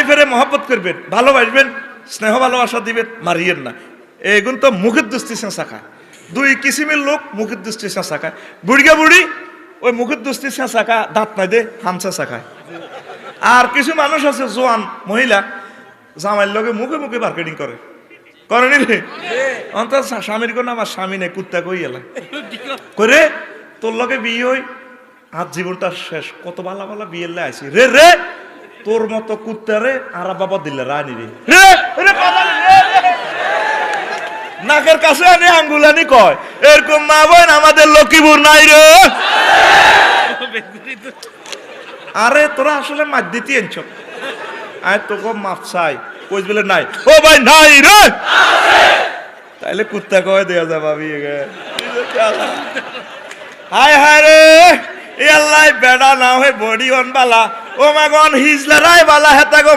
ওয়াইফেরে মহব্বত করবেন, ভালোবাসবেন, স্নেহ ভালোবাসা দিবেন, মারিয়েন না। এগুন তো মুখের দুষ্টি চেঁচা খায়। দুই কিসিমের লোক মুখের দুষ্টি চেঁচা খায়। বুড়িগা বুড়ি ওই মুখের দুষ্টি চেঁচা খায়, দাঁত নাই দে হাম চেঁচা খায়। আর কিছু মানুষ আছে জোয়ান মহিলা জামাইয়ের লগে মুখে মুখে মার্কেটিং করে, করেনি রে? অন্তত স্বামীর কোন আমার স্বামী নেই, কুত্তা কই এলা করে তোর লগে বিয়ে হই আর জীবনটা শেষ। কত ভালো ভালো বিয়ে আইছি রে রে, তোর মতো কুত্তারে আর বাবা দিলে রানি রে রে রে বাবা রে, নাকের কাছে আনি আঙ্গুলানি কয় এরকম মা বোন আমাদের লক্ষ্মীপুর নাই রে। আরে তোরা আসলে মার দিতে আনছ, আয় তোকে মাপ চাই, কইস বলে নাই, ও ভাই নাই রে, তাইলে কুত্তা কয় দেয়া যা ভাবি। হায় হায় রে, এ আল্লাহ বেড়া না হয়ে বডি অন বালা, ও মাগন হিজলারাই বালা হেতা গো।